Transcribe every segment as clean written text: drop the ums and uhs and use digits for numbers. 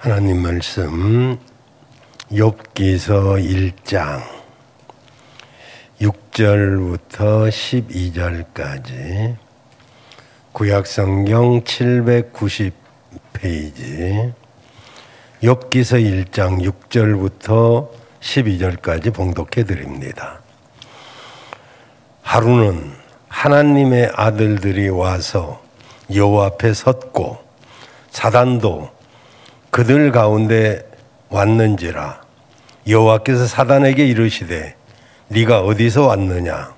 하나님 말씀 욥기서 1장 6절부터 12절까지 구약성경 790페이지 욥기서 1장 6절부터 12절까지 봉독해 드립니다. 하루는 하나님의 아들들이 와서 여호와 앞에 섰고 사단도 그들 가운데 왔는지라. 여호와께서 사단에게 이르시되 네가 어디서 왔느냐.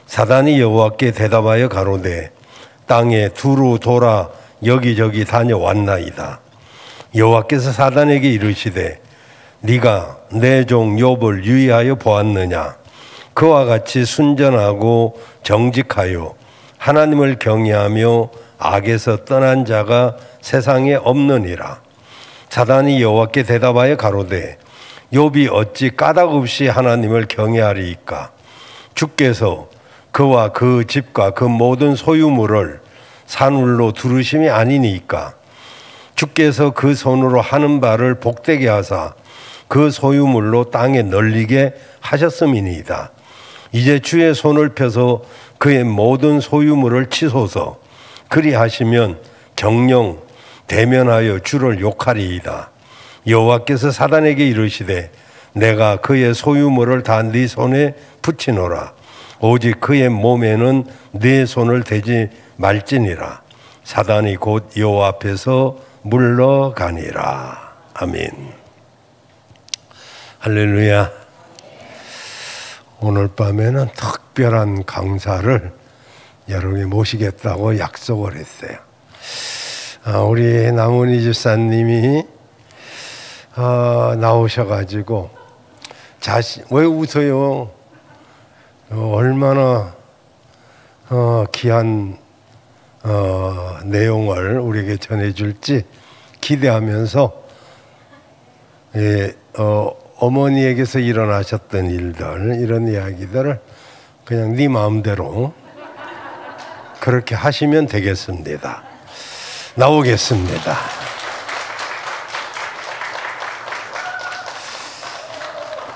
사단이 여호와께 대답하여 가로되 땅에 두루 돌아 여기저기 다녀왔나이다. 여호와께서 사단에게 이르시되 네가 내 종 욥을 유의하여 보았느냐. 그와 같이 순전하고 정직하여 하나님을 경외하며 악에서 떠난 자가 세상에 없느니라. 사단이 여호와께 대답하여 가로되 욥이 어찌 까닭없이 하나님을 경외하리이까. 주께서 그와 그 집과 그 모든 소유물을 산울로 두르심이 아니니까. 주께서 그 손으로 하는 바를 복되게 하사 그 소유물로 땅에 널리게 하셨음이니이다. 이제 주의 손을 펴서 그의 모든 소유물을 치소서. 그리하시면 정녕 대면하여 주를 욕하리이다. 여호와께서 사단에게 이르시되 내가 그의 소유물을 다 네 손에 붙이노라. 오직 그의 몸에는 네 손을 대지 말지니라. 사단이 곧 여호와 앞에서 물러가니라. 아멘. 할렐루야. 오늘 밤에는 특별한 강사를 여러분이 모시겠다고 약속을 했어요. 우리 남은희 집사님이 나오셔가지고 왜 웃어요? 얼마나 귀한 내용을 우리에게 전해줄지 기대하면서 어머니에게서 일어나셨던 일들, 이런 이야기들을 그냥 네 마음대로 그렇게 하시면 되겠습니다. 나오겠습니다.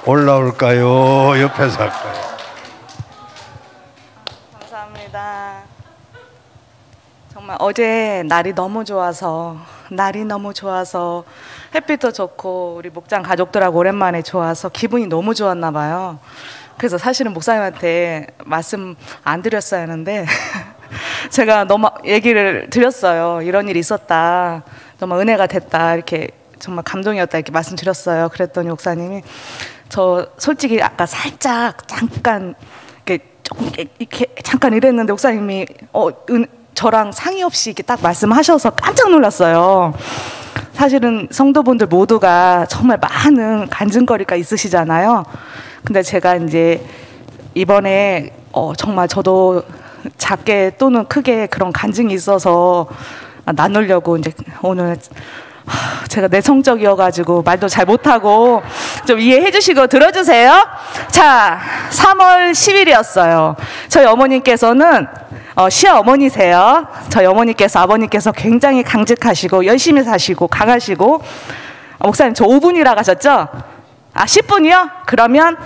올라올까요? 옆에서 할까요? 감사합니다. 정말 어제 날이 너무 좋아서 햇빛도 좋고 우리 목장 가족들하고 오랜만에 좋아서 기분이 너무 좋았나 봐요. 그래서 사실은 목사님한테 말씀 안 드렸어야 하는데 제가 너무 얘기를 드렸어요. 이런 일이 있었다. 너무 은혜가 됐다. 이렇게 정말 감동이었다. 이렇게 말씀드렸어요. 그랬더니 목사님이 저 솔직히 아까 살짝 잠깐 이렇게 잠깐 이랬는데 목사님이 저랑 상의 없이 이렇게 딱 말씀하셔서 깜짝 놀랐어요. 사실은 성도분들 모두가 정말 많은 간증거리가 있으시잖아요. 근데 제가 이제 이번에 정말 저도 작게 또는 크게 그런 간증이 있어서 나누려고 이제 오늘 제가 내성적이어가지고 말도 잘 못하고 좀 이해해 주시고 들어주세요. 자, 3월 10일이었어요. 저희 어머님께서는 시어머니세요. 저희 어머니께서 아버님께서 굉장히 강직하시고 열심히 사시고 강하시고 목사님 저 5분이라고 하셨죠? 10분이요? 그러면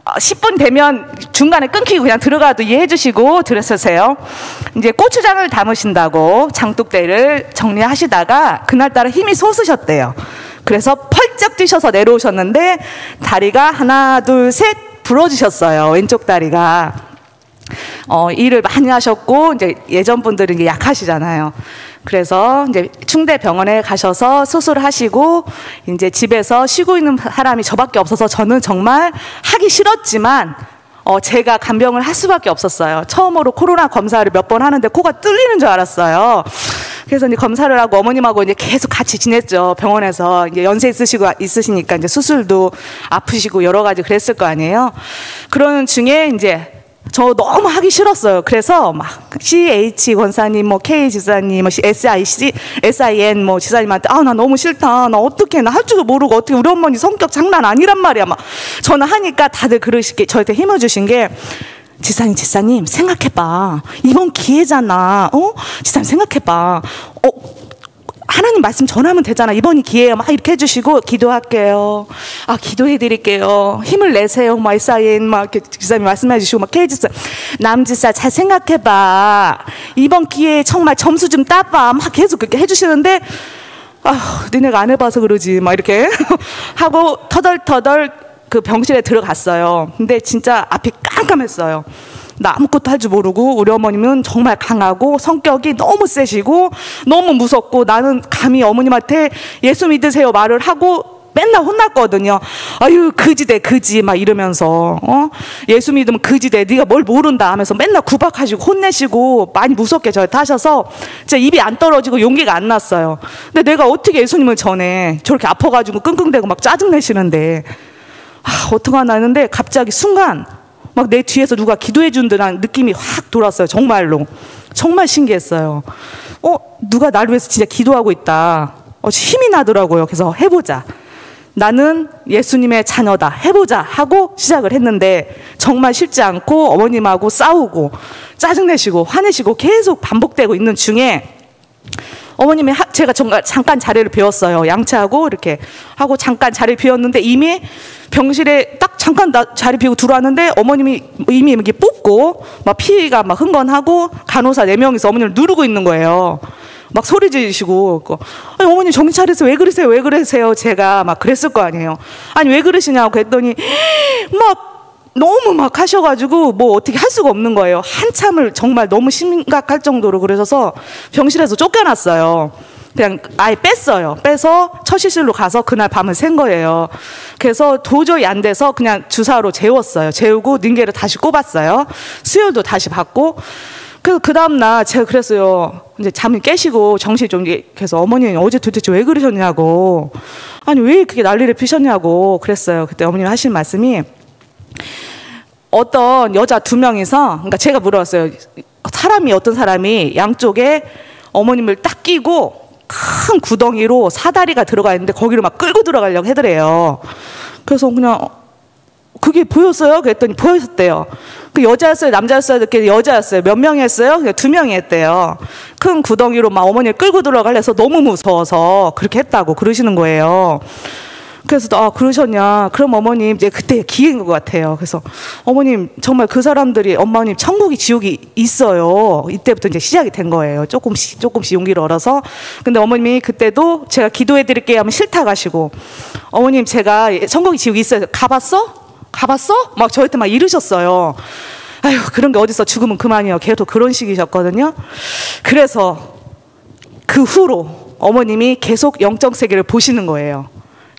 10분 되면 중간에 끊기고 그냥 들어가도 이해해 주시고 들으세요. 이제 고추장을 담으신다고 장독대를 정리하시다가 그날따라 힘이 솟으셨대요. 그래서 펄쩍 뛰셔서 내려오셨는데 다리가 하나 둘 셋 부러지셨어요. 왼쪽 다리가. 일을 많이 하셨고 이제 예전 분들은 이게 약하시잖아요. 그래서 이제 충대병원에 가셔서 수술하시고 이제 집에서 쉬고 있는 사람이 저밖에 없어서 저는 정말 하기 싫었지만 제가 간병을 할 수밖에 없었어요. 처음으로 코로나 검사를 몇 번 하는데 코가 뚫리는 줄 알았어요. 그래서 이제 검사를 하고 어머님하고 이제 계속 같이 지냈죠. 병원에서 이제 연세 있으시니까 이제 수술도 아프시고 여러 가지 그랬을 거 아니에요. 그러는 중에 이제 저 너무 하기 싫었어요. 그래서 막 CH 권사님, 뭐 K 지사님, 뭐 SIN 뭐 지사님한테 나 너무 싫다. 나 어떻게 나 할 줄도 모르고 어떻게 우리 어머니 성격 장난 아니란 말이야. 막 저는 하니까 다들 그러시게 저한테 힘을 주신 게 지사님 생각해봐. 이번 기회잖아. 지사님 생각해봐. 하나님 말씀 전하면 되잖아. 이번이 기회예요. 막 이렇게 해주시고 기도할게요. 기도해드릴게요. 힘을 내세요. 막 이사인 막 이렇게 기사님 말씀해주시고 막 해주세요. 남지사 잘 생각해봐. 이번 기회에 정말 점수 좀 따봐. 막 계속 그렇게 해주시는데 니네가 안 해봐서 그러지. 막 이렇게 하고 터덜터덜 그 병실에 들어갔어요. 근데 진짜 앞이 깜깜했어요. 나 아무것도 할 줄 모르고 우리 어머님은 정말 강하고 성격이 너무 세시고 너무 무섭고 나는 감히 어머님한테 예수 믿으세요 말을 하고 맨날 혼났거든요. 아유 그지대 그지 막 이러면서 예수 믿으면 그지대 네가 뭘 모른다 하면서 맨날 구박하시고 혼내시고 많이 무섭게 저한테 하셔서 진짜 입이 안 떨어지고 용기가 안 났어요. 근데 내가 어떻게 예수님을 전해. 저렇게 아파가지고 끙끙대고 막 짜증내시는데 어떡하나 했는데 갑자기 순간 막 내 뒤에서 누가 기도해 준다는 느낌이 확 돌았어요. 정말로. 정말 신기했어요. 누가 나를 위해서 진짜 기도하고 있다. 힘이 나더라고요. 그래서 해보자. 나는 예수님의 자녀다. 해보자 하고 시작을 했는데 정말 쉽지 않고 어머님하고 싸우고 짜증내시고 화내시고 계속 반복되고 있는 중에 어머님이 제가 잠깐 자리를 비웠어요. 양치하고 이렇게 하고 잠깐 자리를 비웠는데 이미 병실에 딱 잠깐 자리 비우고 들어왔는데 어머님이 이미 이렇게 뽑고 막 피가 막 흥건하고 간호사 4명이서 어머님을 누르고 있는 거예요. 막 소리 지르시고 아니 어머님 정신 차리세요. 왜 그러세요? 왜 그러세요? 제가 막 그랬을 거 아니에요. 아니 왜 그러시냐고 그랬더니 막 너무 막 하셔가지고 뭐 어떻게 할 수가 없는 거예요. 한참을 정말 너무 심각할 정도로 그러셔서 병실에서 쫓겨났어요. 그냥 아예 뺐어요. 빼서 처시실로 가서 그날 밤을 샌 거예요. 그래서 도저히 안 돼서 그냥 주사로 재웠어요. 재우고 닝게를 다시 꼽았어요. 수혈도 다시 받고. 그래서 그 다음날 제가 그랬어요. 이제 잠이 깨시고 정신이 좀 그래서 어머니 어제 도대체 왜 그러셨냐고. 아니 왜 그렇게 난리를 피셨냐고 그랬어요. 그때 어머님이 하신 말씀이 어떤 여자 2명이서 그러니까 제가 물어봤어요. 어떤 사람이 양쪽에 어머님을 딱 끼고 큰 구덩이로 사다리가 들어가 있는데 거기를 막 끌고 들어가려고 하더래요. 그래서 그냥 그게 보였어요? 그랬더니 보였대요. 그 여자였어요? 남자였어요? 그게 여자였어요. 몇 명이 했어요? 그냥 2명이 했대요. 큰 구덩이로 막 어머니를 끌고 들어가려 해서 너무 무서워서 그렇게 했다고 그러시는 거예요. 그래서 그러셨냐? 그럼 어머님 이제 그때 기회인 것 같아요. 그래서 어머님 정말 그 사람들이 어머님 천국이 지옥이 있어요. 이때부터 이제 시작이 된 거예요. 조금씩 용기를 얻어서. 근데 어머님이 그때도 제가 기도해 드릴게요 하면 싫다 가시고 어머님 제가 천국이 지옥이 있어요. 가봤어? 막 저한테 막 이러셨어요. 아유 그런 게 어딨어. 죽으면 그만이요. 계속 그런 식이셨거든요. 그래서 그 후로 어머님이 계속 영적 세계를 보시는 거예요.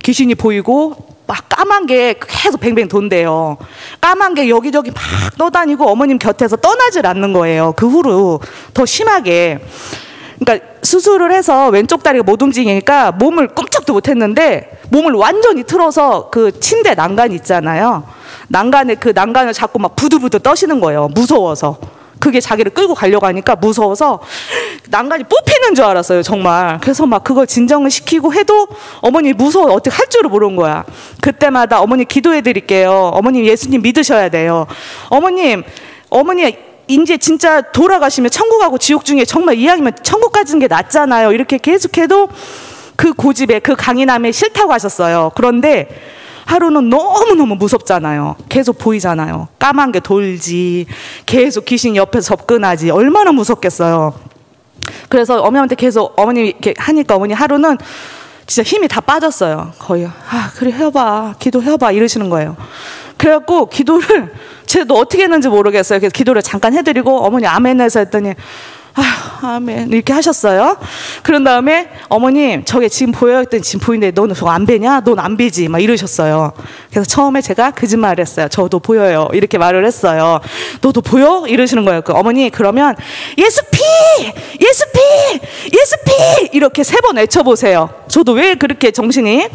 귀신이 보이고 막 까만 게 계속 뱅뱅 돈대요. 까만 게 여기저기 막 떠다니고 어머님 곁에서 떠나질 않는 거예요. 그 후로 더 심하게. 그러니까 수술을 해서 왼쪽 다리가 못 움직이니까 몸을 꼼짝도 못했는데 몸을 완전히 틀어서 그 침대 난간 있잖아요. 그 난간을 자꾸 막 부들부들 떠시는 거예요. 무서워서. 그게 자기를 끌고 가려고 하니까 무서워서 난간이 뽑히는 줄 알았어요. 정말. 그래서 막 그걸 진정을 시키고 해도 어머니 무서워 어떻게 할 줄을 모르는 거야. 그때마다 어머니 기도해 드릴게요. 어머님 예수님 믿으셔야 돼요. 어머니 이제 진짜 돌아가시면 천국 가고 지옥 중에 정말 이왕이면 천국 가는 게 낫잖아요. 이렇게 계속해도 그 고집에 그 강인함에 싫다고 하셨어요. 그런데 하루는 너무너무 무섭잖아요. 계속 보이잖아요. 까만 게 돌지 계속 귀신이 옆에서 접근하지 얼마나 무섭겠어요. 그래서 어머니한테 계속 어머니 이렇게 하니까 어머니 하루는 진짜 힘이 다 빠졌어요. 거의 그래 해봐 기도해봐 이러시는 거예요. 그래갖고 기도를 제가 어떻게 했는지 모르겠어요. 그래서 기도를 잠깐 해드리고 어머니 아멘 해서 했더니 아멘 이렇게 하셨어요. 그런 다음에 어머님 저게 지금 보여요? 했더니 지금 보이는데 너는 저거 안 뵈냐? 넌 안 뵈지 막 이러셨어요. 그래서 처음에 제가 거짓말을 했어요. 저도 보여요 이렇게 말을 했어요. 너도 보여? 이러시는 거예요. 어머니 그러면 예수 피 이렇게 3번 외쳐보세요. 저도 왜 그렇게 정신이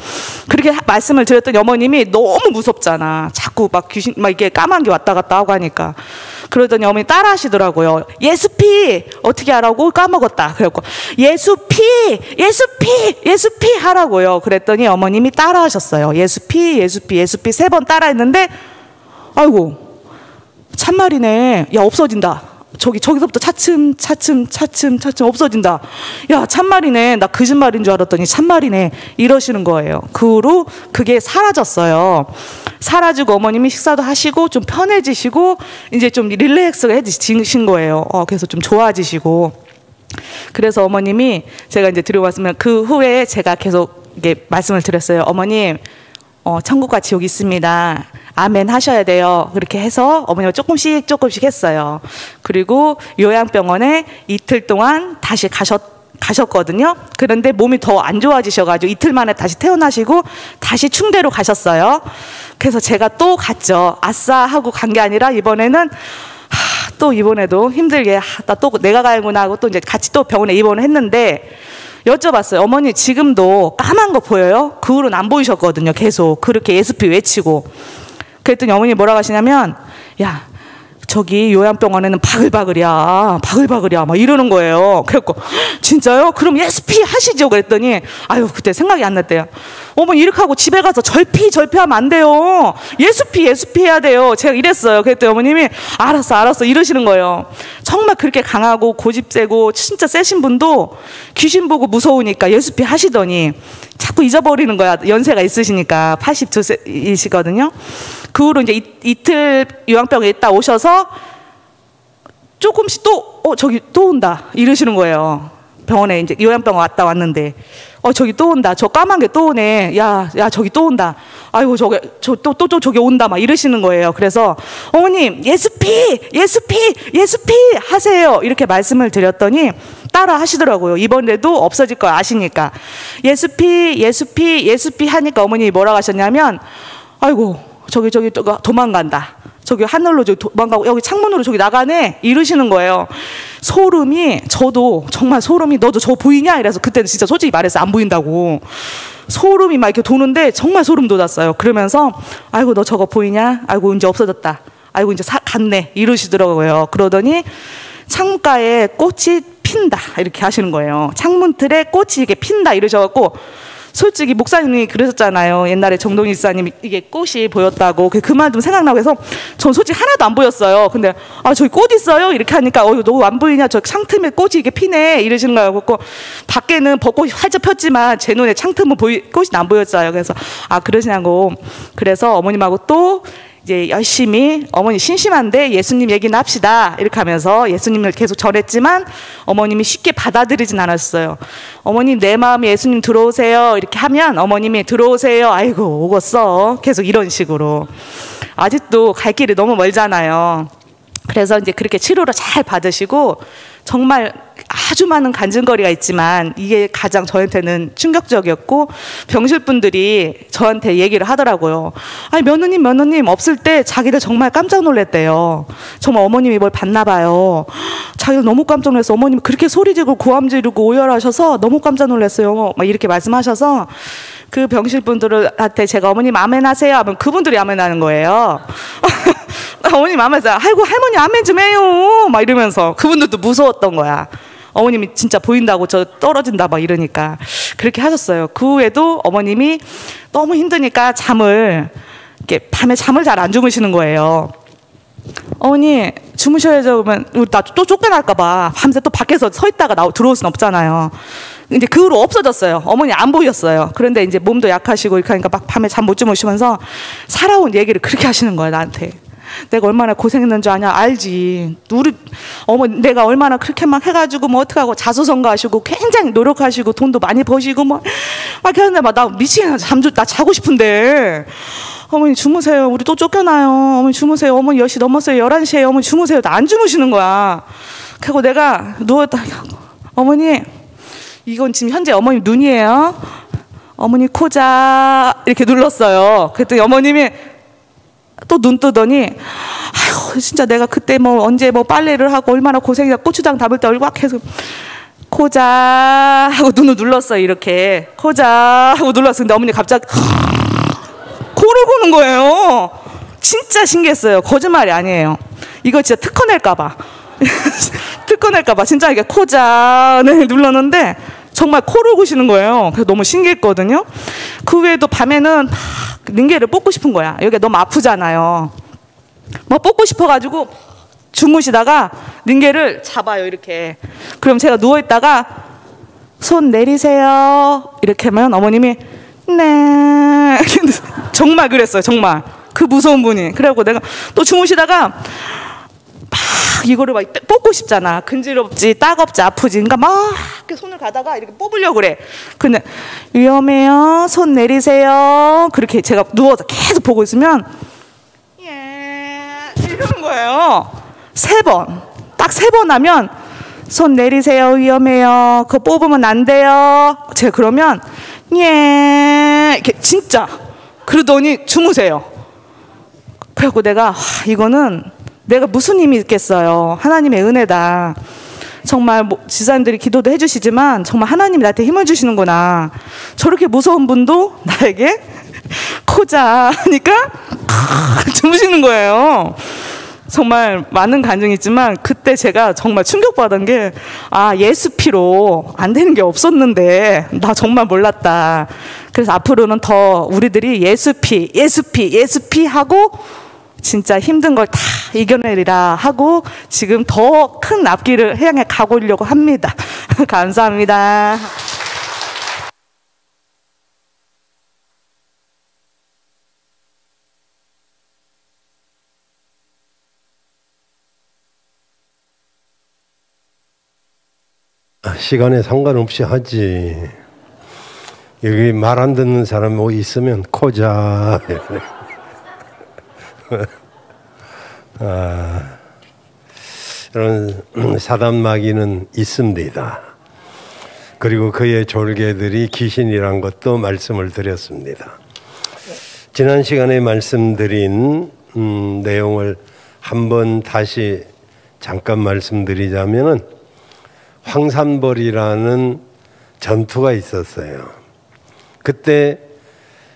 그렇게 말씀을 드렸더니 어머님이 너무 무섭잖아. 자꾸 막 귀신 막 이게 까만 게 왔다 갔다 하고 하니까 그러더니 어머니 따라 하시더라고요. 예수 피 어떻게 하라고? 까먹었다. 그래갖고 예수 피 하라고요. 그랬더니 어머님이 따라 하셨어요. 예수 피 3번 따라 했는데 아이고 참말이네. 야 없어진다. 저기서부터 차츰 없어진다. 야, 참말이네. 나 거짓말인 줄 알았더니 참말이네. 이러시는 거예요. 그 후로 그게 사라졌어요. 사라지고 어머님이 식사도 하시고 좀 편해지시고 이제 좀 릴렉스가 해지신 거예요. 그래서 좀 좋아지시고. 그래서 어머님이 제가 이제 드리고 왔으면 그 후에 제가 계속 이게 말씀을 드렸어요. 어머님, 천국과 지옥이 있습니다. 아멘 하셔야 돼요. 그렇게 해서 어머니가 조금씩 했어요. 그리고 요양병원에 이틀 동안 다시 가셨거든요. 그런데 몸이 더 안 좋아지셔가지고 이틀 만에 다시 퇴원하시고 다시 충대로 가셨어요. 그래서 제가 또 갔죠. 아싸 하고 간 게 아니라 이번에는 또 이번에도 힘들게 나 또 내가 가야구나 하고 또 이제 같이 또 병원에 입원을 했는데 여쭤봤어요. 어머니 지금도 까만 거 보여요? 그 후로는 안 보이셨거든요. 계속 그렇게 ESP 외치고. 그랬더니 어머니 뭐라고 하시냐면 야, 저기 요양병원에는 바글바글이야 막 이러는 거예요. 그래갖고 진짜요? 그럼 ESP 하시죠. 그랬더니 아유 그때 생각이 안 났대요. 어머니 이렇게 하고 집에 가서 절피하면 안 돼요. ESP 해야 돼요. 제가 이랬어요. 그랬더니 어머님이 알았어 이러시는 거예요. 정말 그렇게 강하고 고집 세고 진짜 세신 분도 귀신 보고 무서우니까 ESP 하시더니 자꾸 잊어버리는 거야. 연세가 있으시니까 82세이시거든요. 그 후로 이제 이틀 요양병에 있다 오셔서 조금씩 또 저기 또 온다 이러시는 거예요. 병원에 이제 요양병원 왔다 왔는데 저기 또 온다. 저 까만 게 또 오네. 야 저기 또 온다. 아이고 또 저기 온다 막 이러시는 거예요. 그래서 어머님 ESP 하세요. 이렇게 말씀을 드렸더니 따라 하시더라고요. 이번에도 없어질 거 아시니까 ESP 하니까 어머님이 뭐라고 하셨냐면 아이고 저기 도망간다. 저기 하늘로 저기 도망가고 여기 창문으로 저기 나가네 이러시는 거예요. 소름이 저도 정말 소름이 너도 저 보이냐 이래서 그때는 진짜 솔직히 말해서 안 보인다고 소름이 막 이렇게 도는데 정말 소름 돋았어요. 그러면서 아이고 너 저거 보이냐? 아이고 이제 없어졌다. 아이고 이제 갔네 이러시더라고요. 그러더니 창가에 꽃이 핀다 이렇게 하시는 거예요. 창문 틀에 꽃이 이렇게 핀다 이러셔갖고 솔직히 목사님이 그러셨잖아요. 옛날에 정동희 집사님이 이게 꽃이 보였다고. 그 말 좀 생각나고 해서 전 솔직히 하나도 안 보였어요. 근데 저기 꽃 있어요? 이렇게 하니까 너 안 보이냐? 저 창틈에 꽃이 이게 피네 이러시는 거예요. 그래서 밖에는 벚꽃이 활짝 폈지만 제 눈에 창틈은 꽃이 안 보였어요. 그래서 그러시냐고. 그래서 어머님하고 또 이제 열심히 어머니 심심한데 예수님 얘기나 합시다 이렇게 하면서 예수님을 계속 전했지만 어머님이 쉽게 받아들이진 않았어요. 어머님 내 마음에 예수님 들어오세요 이렇게 하면 어머님이 들어오세요 아이고 오겠어 계속 이런 식으로 아직도 갈 길이 너무 멀잖아요. 그래서 이제 그렇게 치료를 잘 받으시고 정말 아주 많은 간증거리가 있지만 이게 가장 저한테는 충격적이었고 병실분들이 저한테 얘기를 하더라고요. 아니 며느님 없을 때 자기들 정말 깜짝 놀랐대요. 정말 어머님이 뭘 봤나 봐요. 자기들 너무 깜짝 놀랐어. 어머님이 그렇게 소리 지르고 고함 지르고 오열하셔서 너무 깜짝 놀랐어요. 막 이렇게 말씀하셔서 그 병실분들한테 제가 어머님 아멘 하세요 하면 그분들이 아멘 하는 거예요. 어머님 아멘 하세요. 아이고 할머니 아멘 좀 해요 막 이러면서 그분들도 무서웠던 거야. 어머님이 진짜 보인다고 저 떨어진다 막 이러니까 그렇게 하셨어요. 그 후에도 어머님이 너무 힘드니까 이렇게 밤에 잠을 잘 안 주무시는 거예요. 어머니 주무셔야죠. 그러면 나 또 쫓겨날까 봐 밤새 또 밖에서 서 있다가 들어올 순 없잖아요. 이제 그 후로 없어졌어요. 어머니 안 보였어요. 그런데 이제 몸도 약하시고 이렇게 하니까 막 밤에 잠 못 주무시면서 살아온 얘기를 그렇게 하시는 거예요. 나한테. 내가 얼마나 고생했는 줄 아냐? 알지. 내가 얼마나 그렇게 막 해가지고 뭐 어떡하고 자수성가하시고 굉장히 노력하시고 돈도 많이 버시고 막 했는데 나 미치겠네. 나 자고 싶은데. 어머니 주무세요. 우리 또 쫓겨나요. 어머니 주무세요. 어머니 10시 넘었어요. 11시에 어머니 주무세요. 나 안 주무시는 거야. 그리고 내가 누웠다. 어머니 이건 지금 현재 어머님 눈이에요. 어머니 코자 이렇게 눌렀어요. 그랬더니 어머님이 또 눈 뜨더니 아이고 진짜 내가 그때 뭐 언제 뭐 빨래를 하고 얼마나 고생이다 고추장 담을 때 얼굴 계속 코자 하고 눈을 눌렀어요. 이렇게 코자 하고 눌렀어. 근데 어머니 갑자기 코를 고는 거예요. 진짜 신기했어요. 거짓말이 아니에요. 이거 진짜 특허 낼까봐 특허 낼까봐 진짜 이게 코자를 눌렀는데 정말 코를 고시는 거예요. 그래서 너무 신기했거든요. 그 외에도 밤에는 막 링게를 뽑고 싶은 거야. 여기가 너무 아프잖아요. 뭐 뽑고 싶어가지고 주무시다가 능계를 잡아요, 이렇게. 그럼 제가 누워있다가 손 내리세요 이렇게 하면 어머님이 네 정말 그랬어요. 정말 그 무서운 분이. 그래갖고 내가 또 주무시다가 막 이거를 막 뽑고 싶잖아. 근지럽지 따갑지 아프지. 그러니까 막 이렇게 손을 가다가 이렇게 뽑으려고 그래. 근데 위험해요, 손 내리세요. 그렇게 제가 누워서 계속 보고 있으면 예 이러는 거예요. 3번. 딱 3번 하면 손 내리세요, 위험해요, 그거 뽑으면 안 돼요. 제가 그러면 예 이렇게 진짜 그러더니 주무세요. 그래갖고 내가 이거는 내가 무슨 힘이 있겠어요. 하나님의 은혜다. 정말 지사님들이 기도도 해주시지만 정말 하나님이 나한테 힘을 주시는구나. 저렇게 무서운 분도 나에게 코자 하니까 주무시는 거예요. 정말 많은 간증이 있지만 그때 제가 정말 충격받은 게 예수 피로 안 되는 게 없었는데 나 정말 몰랐다. 그래서 앞으로는 더 우리들이 예수 피 하고 진짜 힘든 걸 다 이겨내리라 하고 지금 더 큰 앞길을 향해 가보려고 합니다. 감사합니다. 시간에 상관없이 하지. 여기 말 안 듣는 사람 뭐 있으면 코자. 이런 사단 마귀는 있습니다. 그리고 그의 졸개들이 귀신이란 것도 말씀을 드렸습니다. 지난 시간에 말씀드린 내용을 한번 다시 잠깐 말씀드리자면은 황산벌이라는 전투가 있었어요. 그때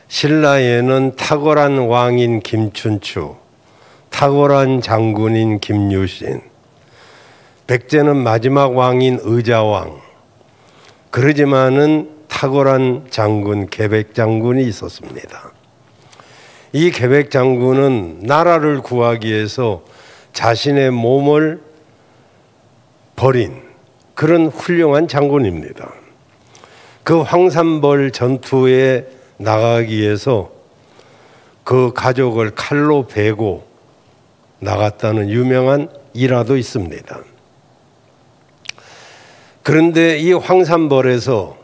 신라에는 탁월한 왕인 김춘추, 탁월한 장군인 김유신, 백제는 마지막 왕인 의자왕, 그러지만은 탁월한 장군 계백장군이 있었습니다. 이 계백장군은 나라를 구하기 위해서 자신의 몸을 버린 그런 훌륭한 장군입니다. 그 황산벌 전투에 나가기 위해서 그 가족을 칼로 베고 나갔다는 유명한 일화도 있습니다. 그런데 이 황산벌에서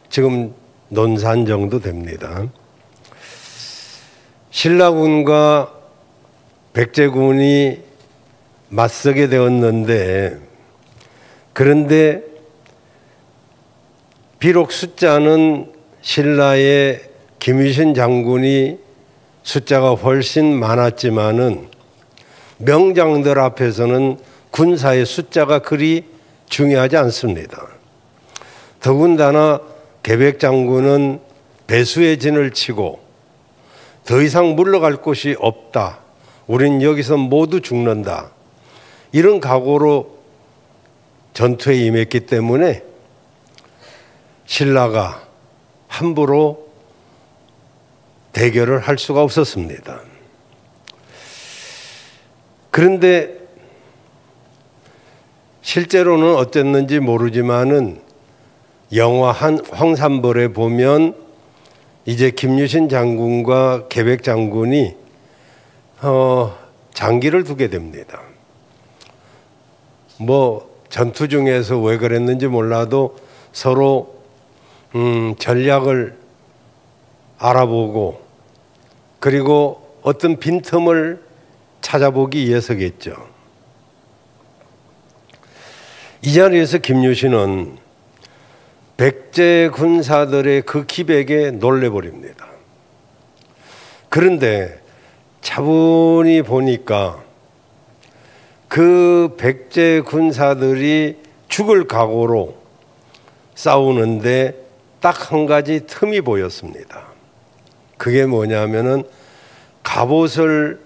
지금 논산 정도 됩니다. 신라군과 백제군이 맞서게 되었는데, 그런데 비록 숫자는 신라의 김유신 장군이 숫자가 훨씬 많았지만은 명장들 앞에서는 군사의 숫자가 그리 중요하지 않습니다. 더군다나 계백장군은 배수의 진을 치고 더 이상 물러갈 곳이 없다, 우린 여기서 모두 죽는다, 이런 각오로 전투에 임했기 때문에 신라가 함부로 대결을 할 수가 없었습니다. 그런데 실제로는 어땠는지 모르지만은 영화 황산벌에 보면 이제 김유신 장군과 계백 장군이 장기를 두게 됩니다. 뭐 전투 중에서 왜 그랬는지 몰라도 서로 전략을 알아보고 그리고 어떤 빈틈을 찾아보기 위해서겠죠. 이 자리에서 김유신은 백제 군사들의 그 기백에 놀래버립니다. 그런데 차분히 보니까 그 백제 군사들이 죽을 각오로 싸우는데 딱 한 가지 틈이 보였습니다. 그게 뭐냐면은 갑옷을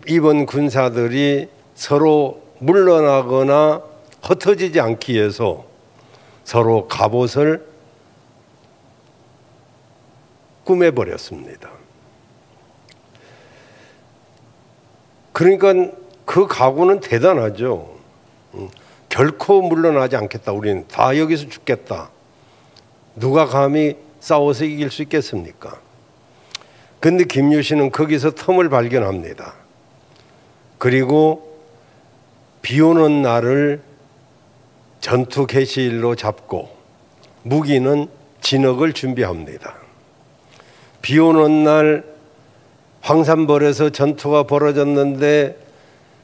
입은 군사들이 서로 물러나거나 흩어지지 않기 위해서 서로 갑옷을 꾸며버렸습니다. 그러니까 그 각오는 대단하죠. 결코 물러나지 않겠다. 우리는 다 여기서 죽겠다. 누가 감히 싸워서 이길 수 있겠습니까? 근데 김유신은 거기서 틈을 발견합니다. 그리고 비 오는 날을 전투 개시일로 잡고 무기는 진흙을 준비합니다. 비 오는 날 황산벌에서 전투가 벌어졌는데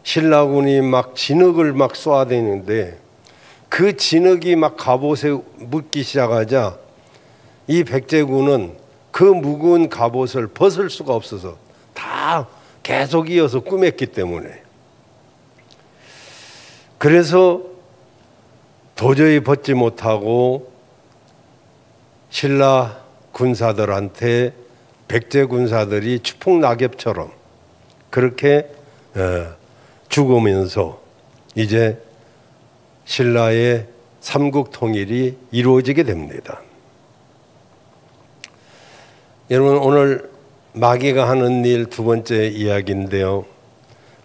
신라군이 막 진흙을 막 쏘아대는데 그 진흙이 막 갑옷에 묻기 시작하자 이 백제군은 그 무거운 갑옷을 벗을 수가 없어서 다 계속 이어서 꾸몄기 때문에 그래서 도저히 벗지 못하고 신라 군사들한테 백제 군사들이 추풍 낙엽처럼 그렇게 죽으면서 이제 신라의 삼국 통일이 이루어지게 됩니다. 여러분, 오늘 마귀가 하는 일 두 번째 이야기인데요.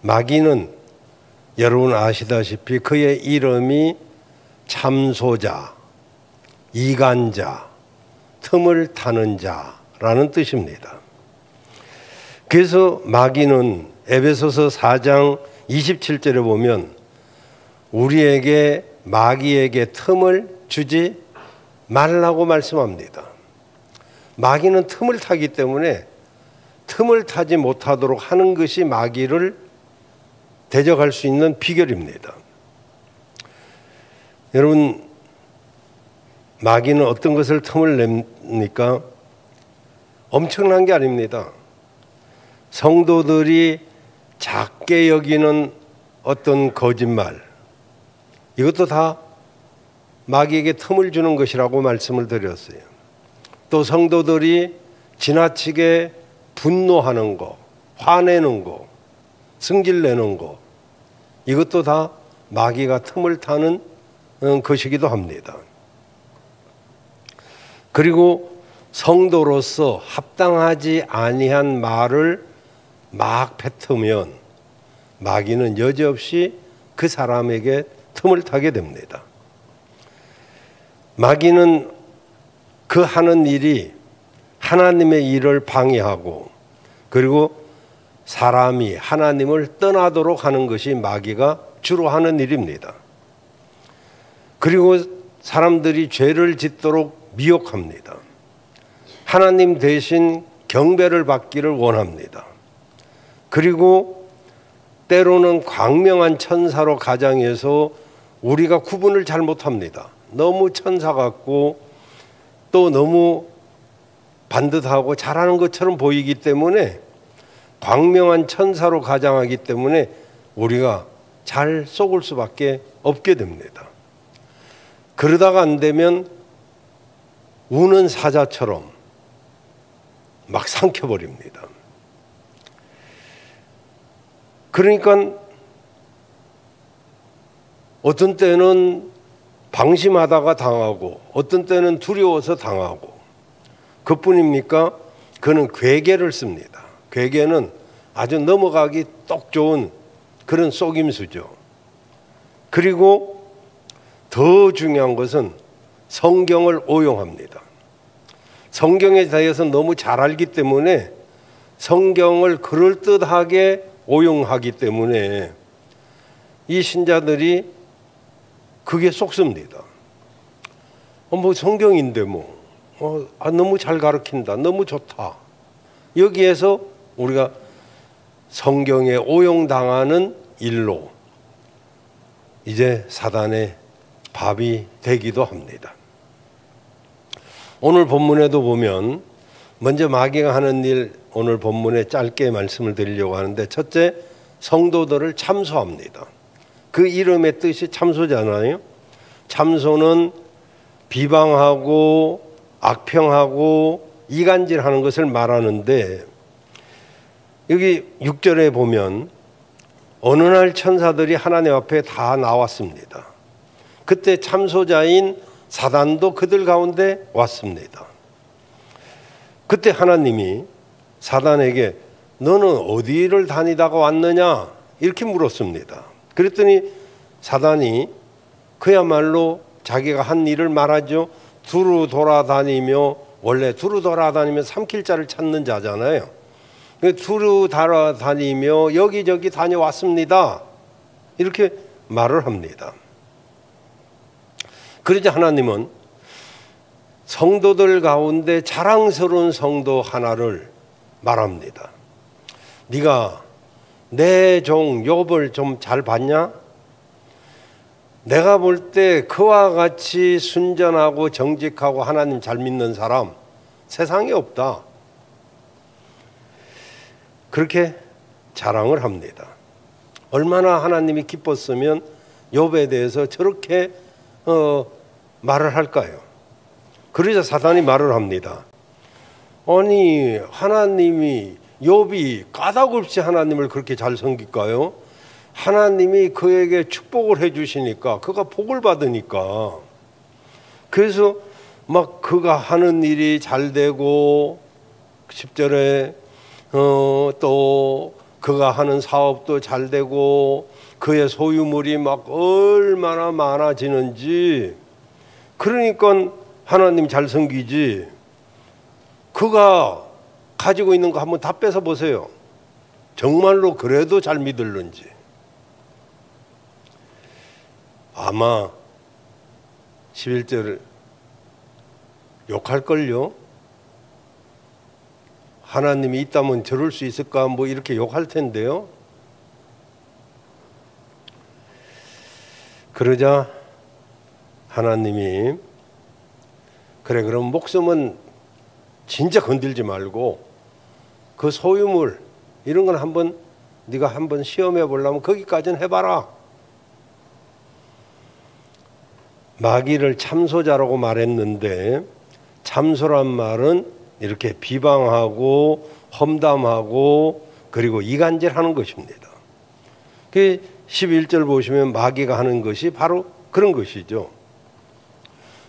마귀는 여러분 아시다시피 그의 이름이 참소자, 이간자, 틈을 타는 자라는 뜻입니다. 그래서 마귀는 에베소서 4장 27절에 보면 우리에게 마귀에게 틈을 주지 말라고 말씀합니다. 마귀는 틈을 타기 때문에 틈을 타지 못하도록 하는 것이 마귀를 대적할 수 있는 비결입니다. 여러분, 마귀는 어떤 것을 틈을 냅니까? 엄청난 게 아닙니다. 성도들이 작게 여기는 어떤 거짓말, 이것도 다 마귀에게 틈을 주는 것이라고 말씀을 드렸어요. 또 성도들이 지나치게 분노하는 거, 화내는 거, 승질내는 거, 이것도 다 마귀가 틈을 타는 것이기도 합니다. 그리고 성도로서 합당하지 아니한 말을 막 뱉으면 마귀는 여지없이 그 사람에게 틈을 타게 됩니다. 마귀는 그 하는 일이 하나님의 일을 방해하고 그리고 사람이 하나님을 떠나도록 하는 것이 마귀가 주로 하는 일입니다. 그리고 사람들이 죄를 짓도록 미혹합니다. 하나님 대신 경배를 받기를 원합니다. 그리고 때로는 광명한 천사로 가장해서 우리가 구분을 잘 못합니다. 너무 천사 같고 또 너무 반듯하고 잘하는 것처럼 보이기 때문에 광명한 천사로 가장하기 때문에 우리가 잘 속을 수밖에 없게 됩니다. 그러다가 안 되면 우는 사자처럼 막 삼켜버립니다. 그러니까 어떤 때는 방심하다가 당하고 어떤 때는 두려워서 당하고 그뿐입니까? 그는 괴계를 씁니다. 괴계는 아주 넘어가기 똑 좋은 그런 속임수죠. 그리고 더 중요한 것은 성경을 오용합니다. 성경에 대해서 너무 잘 알기 때문에 성경을 그럴듯하게 오용하기 때문에 이 신자들이 그게 속습니다. 뭐 성경인데 너무 잘 가르친다. 너무 좋다. 여기에서 우리가 성경에 오용당하는 일로 이제 사단의 밥이 되기도 합니다. 오늘 본문에도 보면 먼저 마귀가 하는 일 오늘 본문에 짧게 말씀을 드리려고 하는데 첫째, 성도들을 참소합니다. 그 이름의 뜻이 참소잖아요. 참소는 비방하고 악평하고 이간질하는 것을 말하는데 여기 6절에 보면 어느 날 천사들이 하나님 앞에 다 나왔습니다. 그때 참소자인 사단도 그들 가운데 왔습니다. 그때 하나님이 사단에게 너는 어디를 다니다가 왔느냐 이렇게 물었습니다. 그랬더니 사단이 그야말로 자기가 한 일을 말하죠. 두루 돌아다니며, 원래 두루 돌아다니며 삼킬 자를 찾는 자잖아요. 두루 돌아다니며 여기저기 다녀왔습니다. 이렇게 말을 합니다. 그러자 하나님은 성도들 가운데 자랑스러운 성도 하나를 말합니다. 네가 내 종 욥을 좀 잘 봤냐? 내가 볼 때 그와 같이 순전하고 정직하고 하나님 잘 믿는 사람 세상에 없다. 그렇게 자랑을 합니다. 얼마나 하나님이 기뻤으면 욥에 대해서 저렇게 말을 할까요? 그러자 사단이 말을 합니다. 아니, 하나님이, 욥이 까닭없이 하나님을 그렇게 잘 섬길까요? 하나님이 그에게 축복을 해주시니까, 그가 복을 받으니까. 그래서 막 그가 하는 일이 잘 되고, 10절에 또 그가 하는 사업도 잘 되고, 그의 소유물이 막 얼마나 많아지는지. 그러니까 하나님 잘 섬기지. 그가 가지고 있는 거 한번 다 뺏어 보세요. 정말로 그래도 잘 믿을는지. 아마 11절 욕할걸요. 하나님이 있다면 저럴 수 있을까 뭐 이렇게 욕할 텐데요. 그러자 하나님이 그래, 그럼 목숨은 진짜 건들지 말고 그 소유물 이런 건 한번 네가 한번 시험해 보려면 거기까지는 해봐라. 마귀를 참소자라고 말했는데, 참소란 말은 이렇게 비방하고 험담하고 그리고 이간질하는 것입니다. 그 11절 보시면 마귀가 하는 것이 바로 그런 것이죠.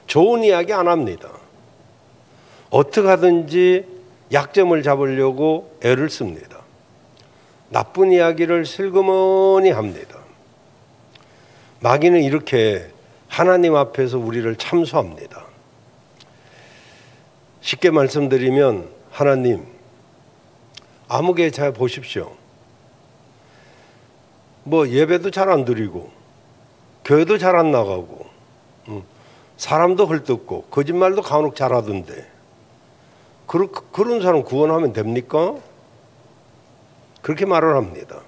좋은 이야기 안 합니다. 어떻게 하든지 약점을 잡으려고 애를 씁니다. 나쁜 이야기를 슬그머니 합니다. 마귀는 이렇게 하나님 앞에서 우리를 참소합니다. 쉽게 말씀드리면, 하나님, 아무개 잘 보십시오. 뭐 예배도 잘 안 드리고 교회도 잘 안 나가고 사람도 헐뜯고 거짓말도 간혹 잘하던데 그런 사람 구원하면 됩니까? 그렇게 말을 합니다.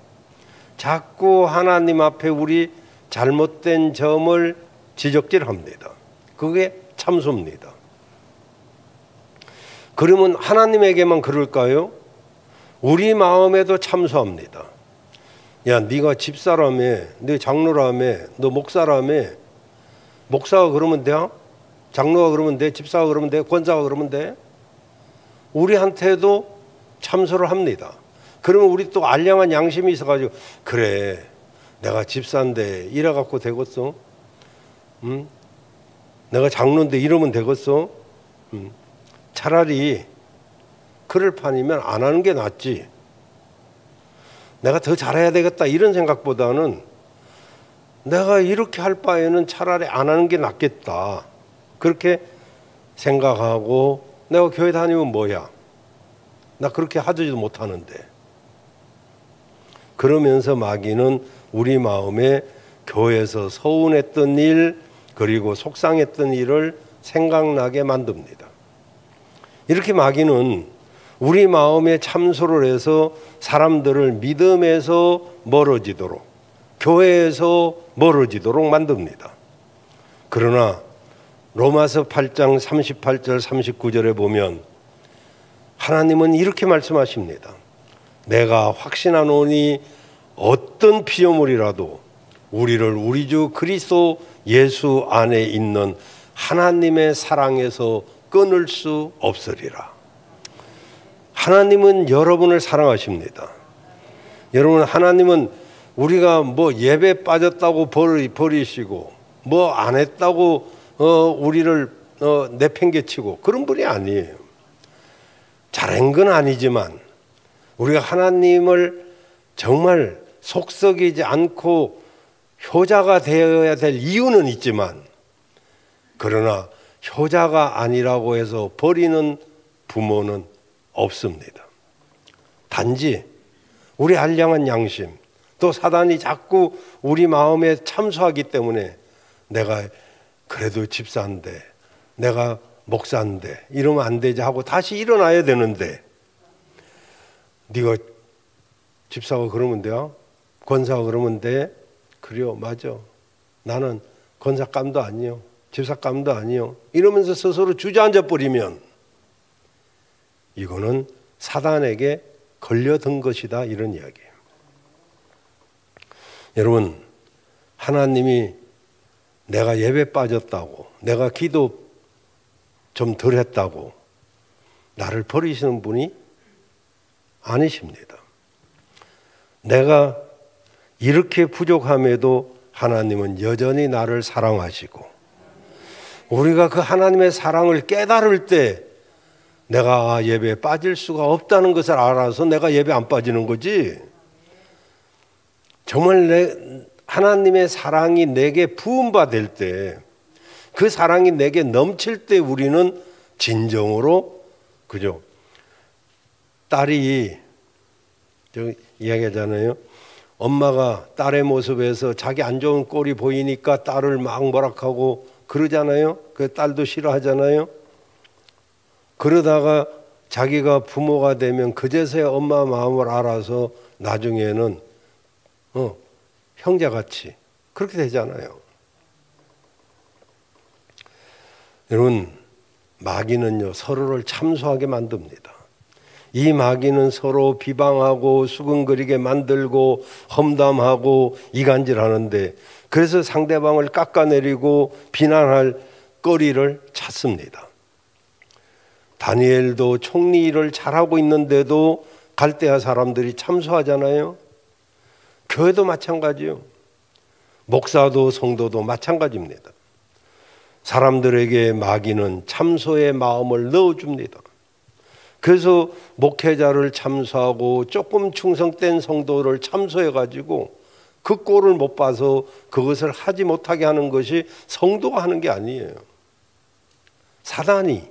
자꾸 하나님 앞에 우리 잘못된 점을 지적질합니다. 그게 참소입니다. 그러면 하나님에게만 그럴까요? 우리 마음에도 참소합니다. 야, 네가 집사라며, 네 장로라며, 너 목사라며. 목사가 그러면 돼? 장로가 그러면 돼? 집사가 그러면 돼? 권사가 그러면 돼? 우리한테도 참소를 합니다. 그러면 우리 또 알량한 양심이 있어가지고, 그래, 내가 집사인데 이래갖고 되겠어? 내가 장로인데 이러면 되겠어? 차라리 그럴 판이면 안 하는 게 낫지. 내가 더 잘해야 되겠다 이런 생각보다는 내가 이렇게 할 바에는 차라리 안 하는 게 낫겠다. 그렇게 생각하고, 내가 교회 다니면 뭐야? 나 그렇게 하지도 못하는데. 그러면서 마귀는 우리 마음에 교회에서 서운했던 일, 그리고 속상했던 일을 생각나게 만듭니다. 이렇게 마귀는 우리 마음에 참소를 해서 사람들을 믿음에서 멀어지도록, 교회에서 멀어지도록 만듭니다. 그러나 로마서 8장 38절 39절에 보면 하나님은 이렇게 말씀하십니다. 내가 확신하노니 어떤 피조물이라도 우리를 우리 주 그리스도 예수 안에 있는 하나님의 사랑에서 끊을 수 없으리라. 하나님은 여러분을 사랑하십니다. 여러분, 하나님은 우리가 뭐 예배 빠졌다고 버리시고 뭐 안 했다고 우리를 내팽개치고 그런 분이 아니에요. 잘한 건 아니지만 우리가 하나님을 정말 속썩이지 않고 효자가 되어야 될 이유는 있지만, 그러나 효자가 아니라고 해서 버리는 부모는 없습니다. 단지 우리 알량한 양심, 또 사단이 자꾸 우리 마음에 참소하기 때문에 내가 그래도 집사인데, 내가 목사인데 이러면 안 되지 하고 다시 일어나야 되는데, 네가 집사가 그러면 돼요? 권사가 그러면 돼? 그래요, 맞아. 나는 권사감도 아니요, 집사감도 아니요, 이러면서 스스로 주저앉아 버리면 이거는 사단에게 걸려든 것이다, 이런 이야기예요. 여러분, 하나님이 내가 예배 빠졌다고, 내가 기도 좀 덜 했다고 나를 버리시는 분이 아니십니다. 내가 이렇게 부족함에도 하나님은 여전히 나를 사랑하시고, 우리가 그 하나님의 사랑을 깨달을 때 내가 예배에 빠질 수가 없다는 것을 알아서 내가 예배 안 빠지는 거지. 정말 하나님의 사랑이 내게 부음받을 때, 그 사랑이 내게 넘칠 때 우리는 진정으로, 그죠? 딸이 이야기하잖아요. 엄마가 딸의 모습에서 자기 안 좋은 꼴이 보이니까 딸을 막 뭐락하고 그러잖아요. 그 딸도 싫어하잖아요. 그러다가 자기가 부모가 되면 그제서야 엄마 마음을 알아서 나중에는 형제같이 그렇게 되잖아요. 여러분, 마귀는요, 서로를 참소하게 만듭니다. 이 마귀는 서로 비방하고 수근거리게 만들고 험담하고 이간질하는데, 그래서 상대방을 깎아내리고 비난할 거리를 찾습니다. 다니엘도 총리 일을 잘하고 있는데도 갈대아 사람들이 참소하잖아요. 교회도 마찬가지요. 목사도 성도도 마찬가지입니다. 사람들에게 마귀는 참소의 마음을 넣어줍니다. 그래서 목회자를 참소하고 조금 충성된 성도를 참소해가지고 그 꼴을 못 봐서 그것을 하지 못하게 하는 것이 성도가 하는 게 아니에요. 사단이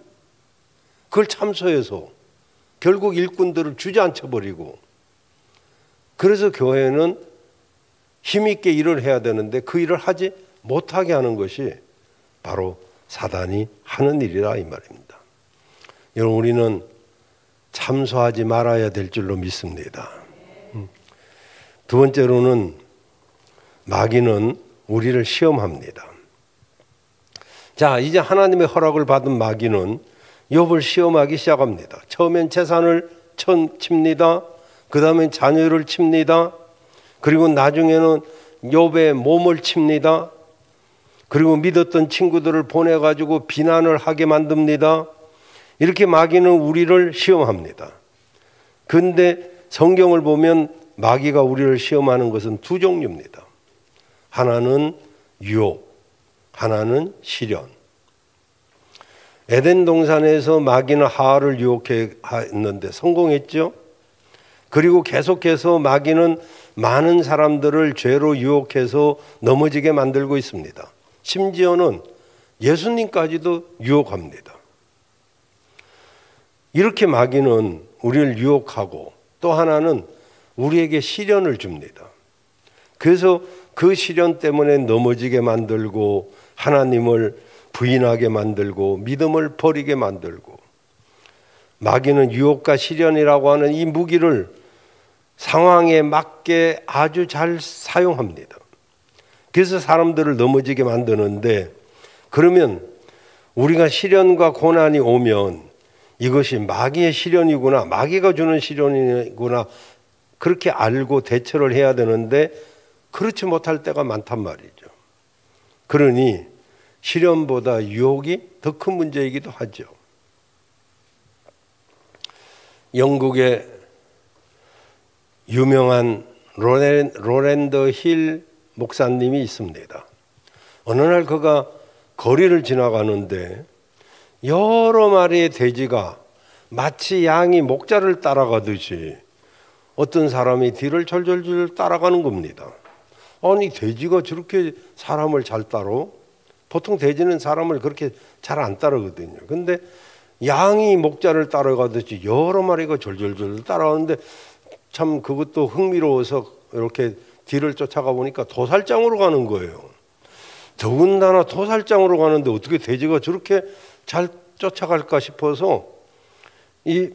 그걸 참소해서 결국 일꾼들을 주저앉혀버리고, 그래서 교회는 힘있게 일을 해야 되는데 그 일을 하지 못하게 하는 것이 바로 사단이 하는 일이라, 이 말입니다. 여러분, 우리는 참소하지 말아야 될 줄로 믿습니다. 두 번째로는 마귀는 우리를 시험합니다. 자, 이제 하나님의 허락을 받은 마귀는 욥을 시험하기 시작합니다. 처음엔 재산을 칩니다. 그 다음엔 자녀를 칩니다. 그리고 나중에는 욥의 몸을 칩니다. 그리고 믿었던 친구들을 보내가지고 비난을 하게 만듭니다. 이렇게 마귀는 우리를 시험합니다. 그런데 성경을 보면 마귀가 우리를 시험하는 것은 두 종류입니다. 하나는 유혹, 하나는 시련. 에덴 동산에서 마귀는 하와를 유혹했는데 성공했죠. 그리고 계속해서 마귀는 많은 사람들을 죄로 유혹해서 넘어지게 만들고 있습니다. 심지어는 예수님까지도 유혹합니다. 이렇게 마귀는 우리를 유혹하고, 또 하나는 우리에게 시련을 줍니다. 그래서 그 시련 때문에 넘어지게 만들고, 하나님을 부인하게 만들고, 믿음을 버리게 만들고, 마귀는 유혹과 시련이라고 하는 이 무기를 상황에 맞게 아주 잘 사용합니다. 그래서 사람들을 넘어지게 만드는데, 그러면 우리가 시련과 고난이 오면 이것이 마귀의 시련이구나, 마귀가 주는 시련이구나, 그렇게 알고 대처를 해야 되는데 그렇지 못할 때가 많단 말이죠. 그러니 시련보다 유혹이 더 큰 문제이기도 하죠. 영국의 유명한 로랜더 힐 목사님이 있습니다. 어느 날 그가 거리를 지나가는데 여러 마리의 돼지가 마치 양이 목자를 따라가듯이 어떤 사람이 뒤를 절절절 따라가는 겁니다. 아니 돼지가 저렇게 사람을 잘 따라? 보통 돼지는 사람을 그렇게 잘 안 따르거든요. 근데 양이 목자를 따라가듯이 여러 마리가 절절절 따라가는데 참 그것도 흥미로워서 이렇게 뒤를 쫓아가 보니까 도살장으로 가는 거예요. 더군다나 도살장으로 가는데 어떻게 돼지가 저렇게 잘 쫓아갈까 싶어서 이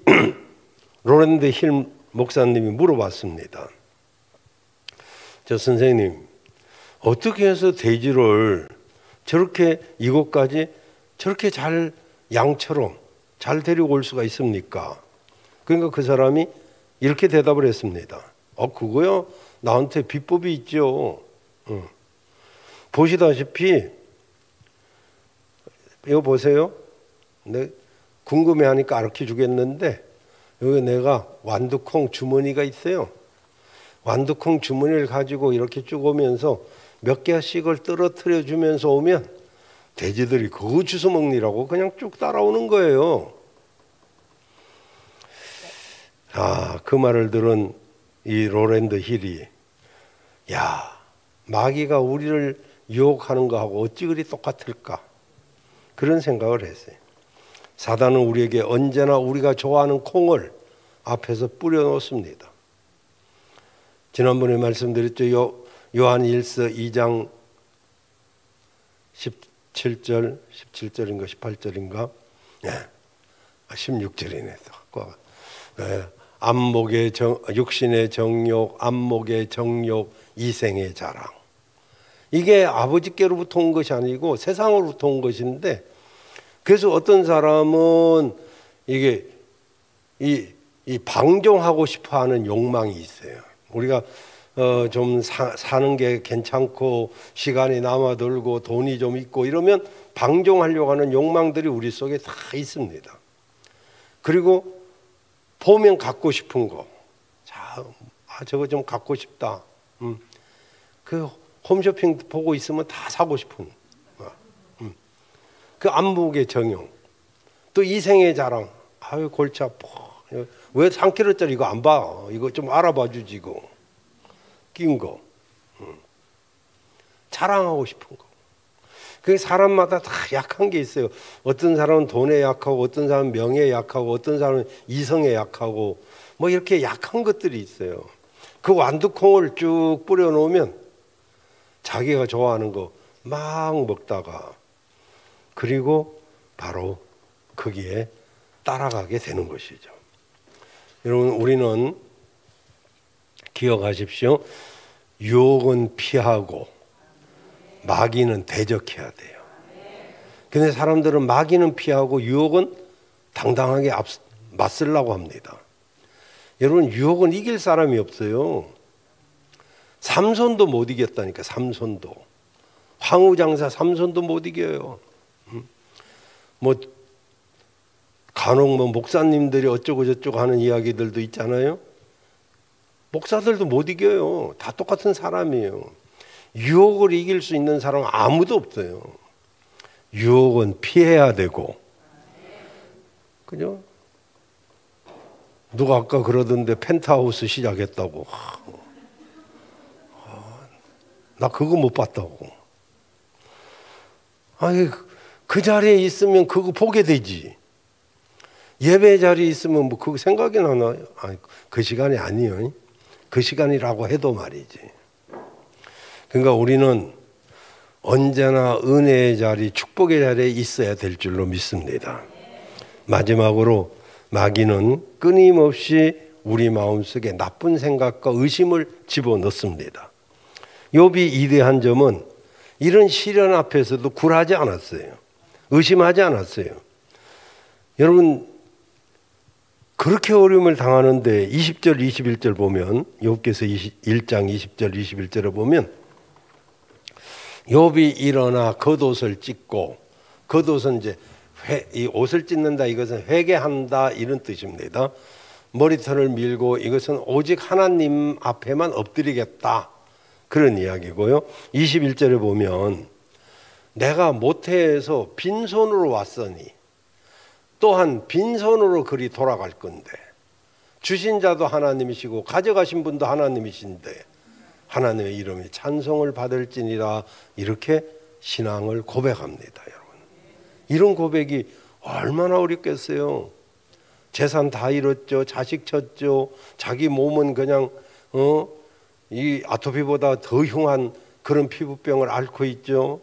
로랜드 힐 목사님이 물어봤습니다. 저 선생님, 어떻게 해서 돼지를 저렇게 이곳까지 저렇게 잘 양처럼 잘 데리고 올 수가 있습니까? 그러니까 그 사람이 이렇게 대답을 했습니다. 그거요? 나한테 비법이 있죠. 보시다시피 이거 보세요. 네, 궁금해하니까 가르쳐 주겠는데 여기 내가 완두콩 주머니가 있어요. 완두콩 주머니를 가지고 이렇게 쭉 오면서 몇 개씩을 떨어뜨려 주면서 오면 돼지들이 그거 주워 먹느라고 그냥 쭉 따라오는 거예요. 그 말을 들은 이 로랜드 힐이 야, 마귀가 우리를 유혹하는 거하고 어찌 그리 똑같을까? 그런 생각을 했어요. 사단은 우리에게 언제나 우리가 좋아하는 콩을 앞에서 뿌려 놓습니다. 지난번에 말씀드렸죠. 요한 1서 2장 17절인가 18절인가 16절이네. 안목의 육신의 정욕, 안목의 정욕, 이생의 자랑. 이게 아버지께로부터 온 것이 아니고 세상으로부터 온 것인데, 그래서 어떤 사람은 이게 이 방종하고 싶어하는 욕망이 있어요. 우리가 좀 사는 게 괜찮고 시간이 남아들고 돈이 좀 있고 이러면 방종하려고 하는 욕망들이 우리 속에 다 있습니다. 그리고 보면 갖고 싶은 거, 저거 좀 갖고 싶다. 그 홈쇼핑 보고 있으면 다 사고 싶은 거. 그 안목의 정욕, 또 이생의 자랑. 골치 아파. 왜 3kg짜리 이거 안 봐? 이거 좀 알아봐 주지 이거. 낀 거. 자랑하고 싶은 거. 그 사람마다 다 약한 게 있어요. 어떤 사람은 돈에 약하고, 어떤 사람은 명예에 약하고, 어떤 사람은 이성에 약하고, 뭐 이렇게 약한 것들이 있어요. 그 완두콩을 쭉 뿌려 놓으면 자기가 좋아하는 거 막 먹다가 그리고 바로 거기에 따라가게 되는 것이죠. 여러분, 우리는 기억하십시오. 유혹은 피하고 마귀는 대적해야 돼요. 근데 사람들은 마귀는 피하고 유혹은 당당하게 맞서려고 합니다. 여러분, 유혹은 이길 사람이 없어요. 삼손도 못 이겼다니까. 삼손도. 황후장사 삼손도 못 이겨요. 뭐 간혹 목사님들이 어쩌고 저쩌고 하는 이야기들도 있잖아요. 목사들도 못 이겨요. 다 똑같은 사람이에요. 유혹을 이길 수 있는 사람은 아무도 없어요. 유혹은 피해야 되고, 그죠? 누가 아까 그러던데 펜트하우스 시작했다고. 나 그거 못 봤다고. 아니, 그 자리에 있으면 그거 보게 되지. 예배 자리에 있으면 뭐 그거 생각이 나나요? 아니, 그 시간이 아니에요. 그 시간이라고 해도 말이지. 그러니까 우리는 언제나 은혜의 자리, 축복의 자리에 있어야 될 줄로 믿습니다. 마지막으로 마귀는 끊임없이 우리 마음속에 나쁜 생각과 의심을 집어넣습니다. 욥이 이대한 점은 이런 시련 앞에서도 굴하지 않았어요. 의심하지 않았어요. 여러분, 그렇게 어려움을 당하는데 20절, 21절 보면, 욥기서 1장 20절, 21절을 보면 욥이 일어나 겉옷을 찢고, 겉옷은 이제 이 옷을 찢는다, 이것은 회개한다 이런 뜻입니다. 머리털을 밀고 이것은 오직 하나님 앞에만 엎드리겠다, 그런 이야기고요. 21절에 보면 내가 모태에서 빈손으로 왔으니 또한 빈손으로 그리 돌아갈 건데, 주신 자도 하나님이시고 가져가신 분도 하나님이신데 하나님의 이름이 찬송을 받을지니라 이렇게 신앙을 고백합니다. 여러분, 이런 고백이 얼마나 어렵겠어요. 재산 다 잃었죠. 자식 쳤죠. 자기 몸은 그냥 이 아토피보다 더 흉한 그런 피부병을 앓고 있죠.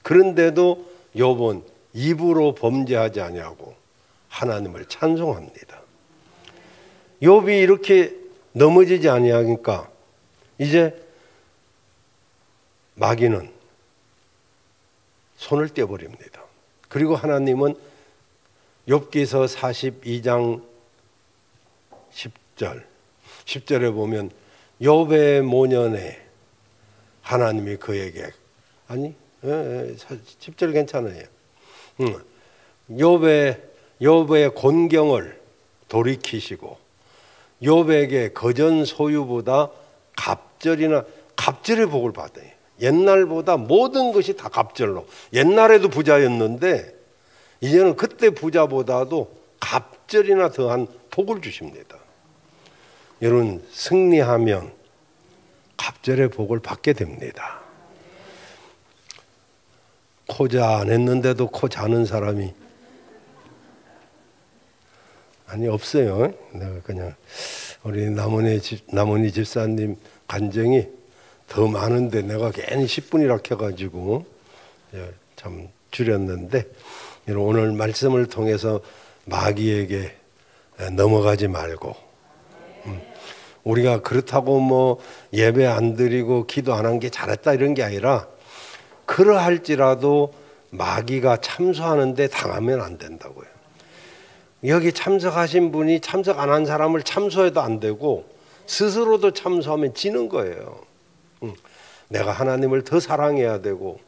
그런데도 욥은 입으로 범죄하지 아니하고 하나님을 찬송합니다. 욥이 이렇게 넘어지지 아니하니까 이제 마귀는 손을 떼버립니다. 그리고 하나님은 욥기서 42장 10절에 보면 욥의 모년에 하나님이 그에게 10절 괜찮아요. 욥의 곤경을 돌이키시고 욥에게 거전 소유보다 갑절의 복을 받아요. 옛날보다 모든 것이 다 갑절로. 옛날에도 부자였는데 이제는 그때 부자보다도 갑절이나 더한 복을 주십니다. 여러분, 승리하면 갑절의 복을 받게 됩니다. 코자 안 했는데도 코 자는 사람이 없어요. 내가 그냥 우리 남은희 집사님 간증이 더 많은데 내가 괜히 10분이라 해가지고 참 줄였는데, 오늘 말씀을 통해서 마귀에게 넘어가지 말고, 우리가 그렇다고 뭐 예배 안 드리고 기도 안 한 게 잘했다 이런 게 아니라, 그러할지라도 마귀가 참소하는데 당하면 안 된다고요. 여기 참석하신 분이 참석 안 한 사람을 참소해도 안 되고 스스로도 참소하면 지는 거예요. 내가 하나님을 더 사랑해야 되고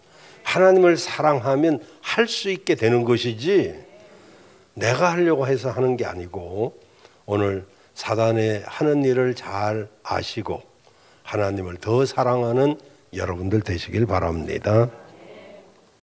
하나님을 사랑하면 할 수 있게 되는 것이지 내가 하려고 해서 하는 게 아니고, 오늘 사단의 하는 일을 잘 아시고 하나님을 더 사랑하는 여러분들 되시길 바랍니다.